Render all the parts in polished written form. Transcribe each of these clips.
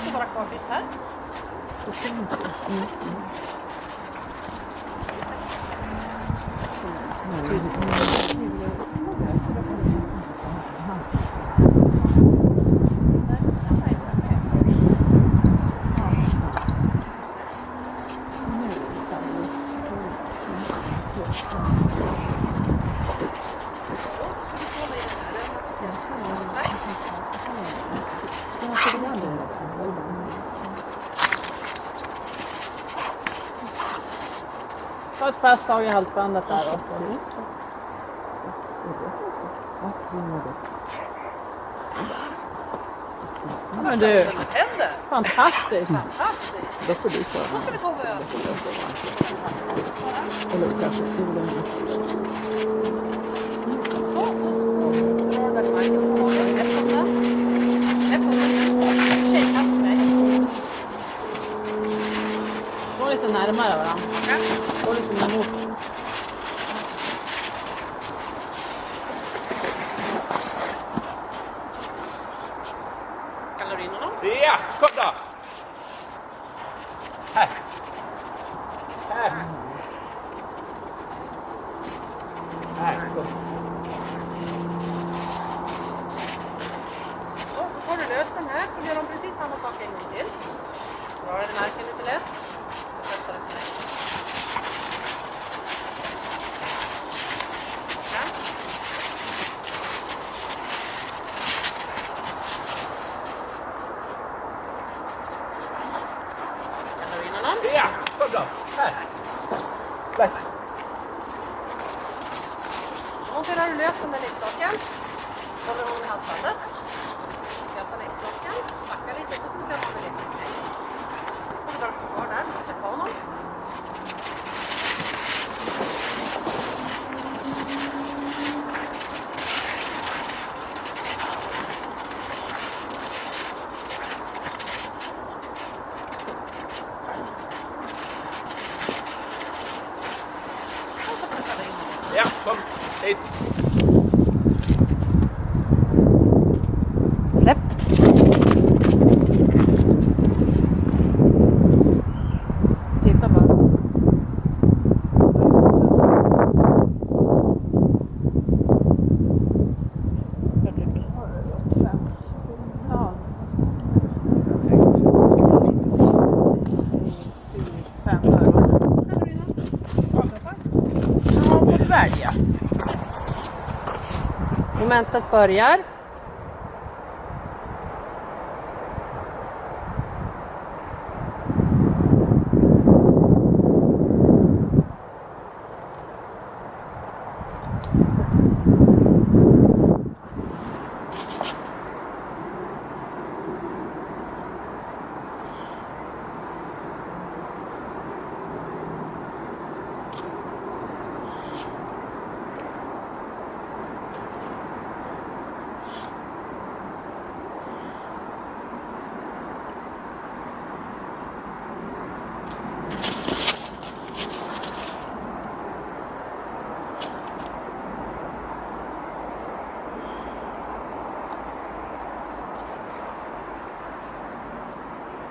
Så bara kvar tyst här. Ta ett fast tag i halsbandet där då. Men du, fantastiskt. Fantastiskt. Då får du köra. Då ska vi ta och öva. Eller kanske solen. Så, och så drar den marken på magen. Släpp på den. Tjejkast mig. Gå lite närmare varandra. Gå lite emot. Kalorinerna. Ja, kom då! Här. Här. Här, kom. Och så tar du lös den här. Så gör de precis samma sak en gång till. Drar den i marken lite lätt. Och sätter den på dig. Okej. Kalorinerna. Ja, kom då! Här. Lätt. Monterar du lös den där leksaken. Håller hon i halsbandet. Skrattar leksaken. Backa lite så kan man med leksaken. Och du bara stå kvar där och sätta honom. Och så pressar du in honom. Ja, kom hit. Släpp. Titta bara. Jag tycker. Ja. 5 ögon. Ja, vad välja. Momentet börjar.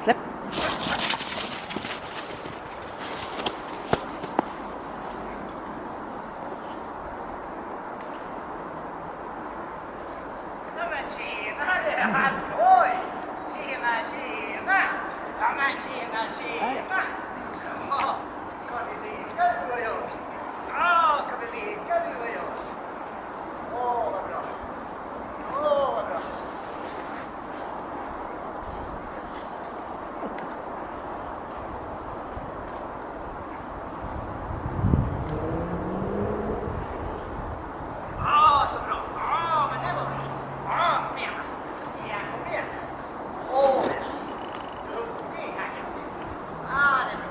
Släpp. Ja, men tjena, halloj! Tjena, tjena! Ja, men tjena, tjena! Ja, kan vi leka du och jag? Ja, kan vi leka du och jag? Åh, vad bra! Åh, vad bra! Ja, så bra! Ja, men det var bra! Ja, kom igen! Ja, kom igen! Åh, duktig! Ja, det är bra!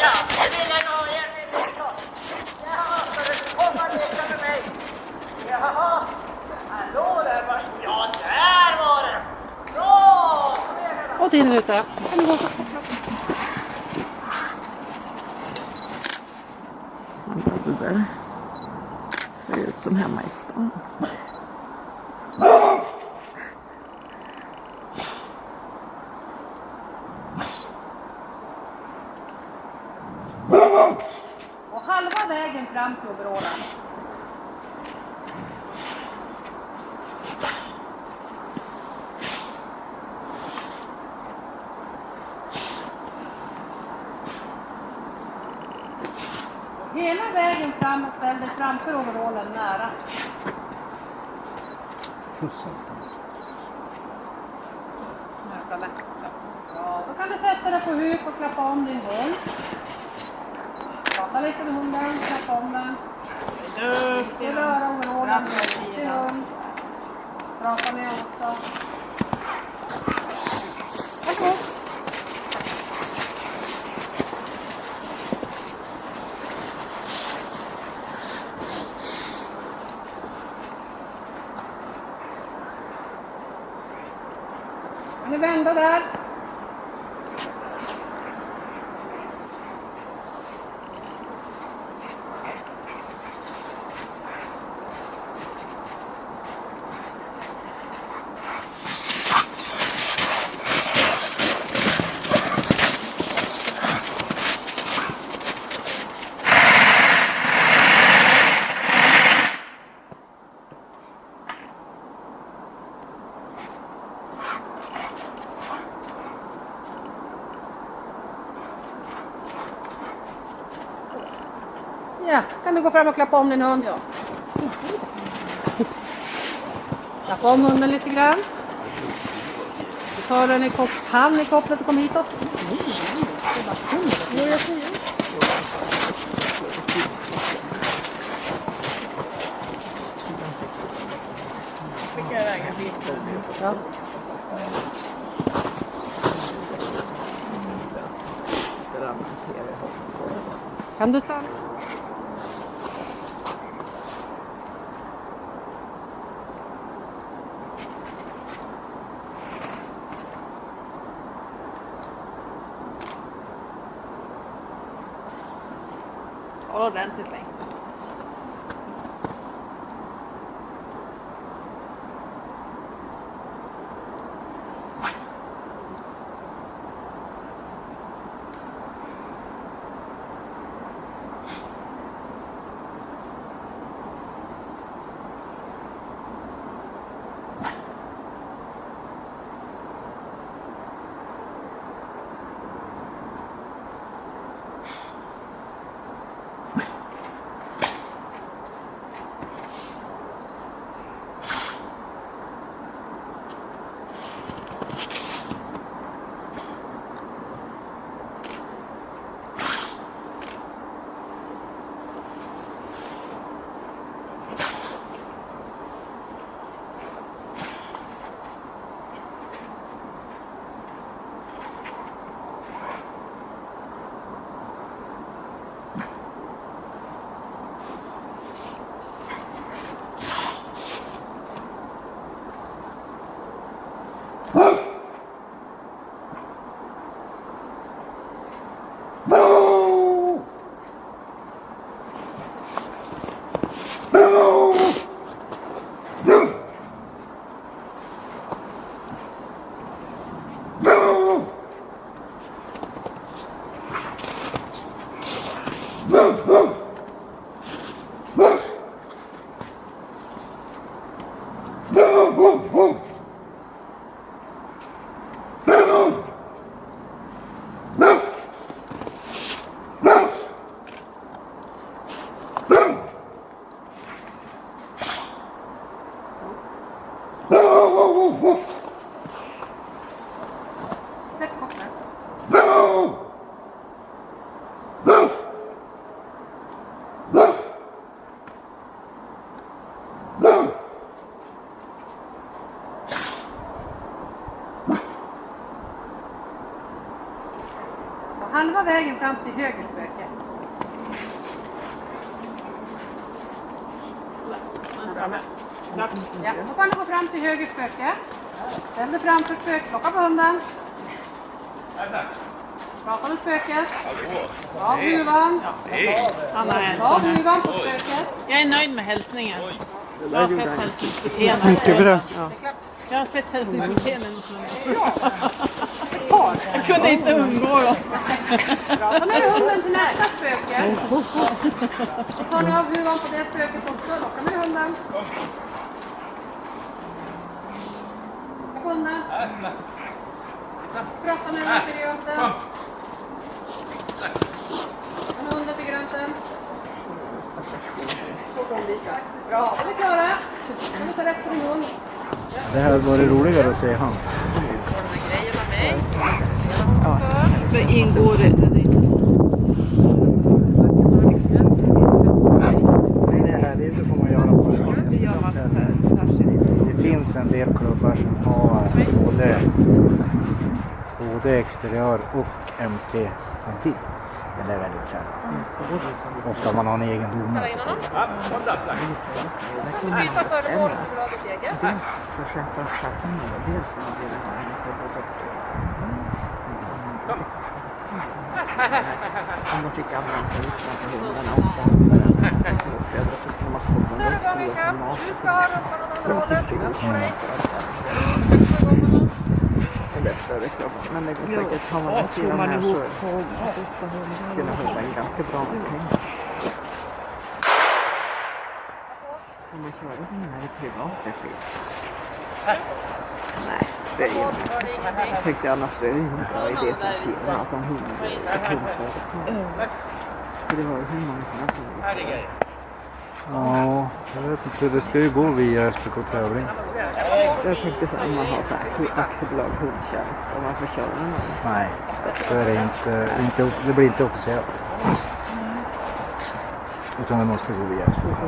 Ja, det vill jag nog, jag vill nog. Ja, ska du komma och leka med mig? Jaha, hallå där var... Ja, där var den! Bra! Kom igen nu då! Och din ruta. Kan du gå så? oktober. Ser ut som hemma i stan. Och halva vägen fram till overallen. Hela vägen fram och ställ dig framför overallen nära. Ja, då kan du sätta dig på huk och klappa om din hund. Prata lite med hunden, klappa om den. Duktig röra overallen, duktig hund. Prata med också. Varsågod. Kan ni vända där? Ja, kan du gå fram och klappa om din hund? Ja. Klappa om hunden lite grann. Du tar den i hand i kopplet och kommer hitåt. Skicka iväg en bild. Ja. Kan du stanna? Håll ordentligt länge. Släpp kopplet. Och halva vägen fram till höger spöke. Ja, då kan du gå fram till höger spöke. Ställ dig framför spöket, plocka på hunden. Prata med spöket. Ta huvan. Han är Ta huvan på spöket. Jag är nöjd med hälsningen. Jag har sett hälsningsbeteenden. Mycket bra. Jag har sett hälsningsbeteenden. Jag kunde inte undgå dem. Prata med hunden till nästa spöke. Så tar ni av huvan på det spöket också. Locka med hunden. Locka på hunden. Prata med hunden till grönten. Prata med hunden till grönten. Bra, då är vi klara. Nu tar rätt på din hund. Det här var det roligare att se han. Så ingår det. Det här det får man göra på det finns en del klubbar som har både exteriör och MT-ventil. Men det är väldigt sällan. Ofta man har en egen domare. Byta före boll för att seger. Om de fick använda sig utanför hundarna också. Så skulle man komma Nu är det igång Mika. Du ska ha rumpan åt andra hållet. Jag får dig. det är större klubb. Men det går säkert har man varit i de här så skulle hålla in ganska bra med pengar. Om man kör sån här i privat regi. Nej, det är ju jag tyckte annars det är ju en bra idé för killarna som hundföretag. För det var ju hur många som helst. Ja, jag vet inte. Det ska ju gå via SPK-tävling. Jag tänkte så om man har så här aktiebolag hundtjänst och man får köra någon. Nej, så är det inte, det blir inte officiellt. Utan det måste gå via SPK.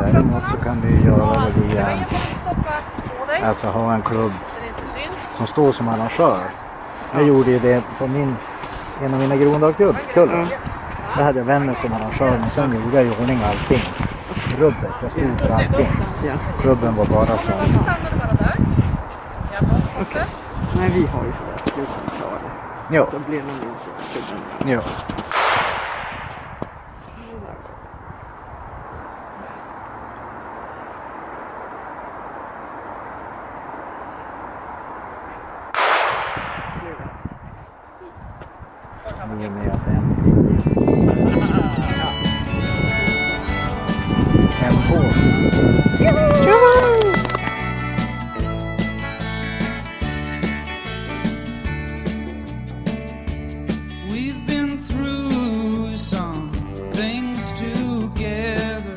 Däremot så kan du göra det via, alltså ha en klubb som står som arrangör. Jag gjorde ju det på en av mina Grondalkullar. Där hade jag vänner som arrangör, men sen gjorde jag i ordning allting. Rubbet, jag stod för allting. Klubben var bara så. Nej, vi har ju sådär klubb som klarar det. Jo. Så blir man in så klubben. Jo. I och med att en båt. We've been through some things together,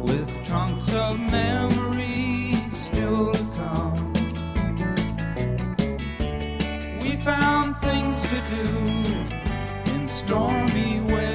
with trunks of memories still to come. We found things to do in stormy weather.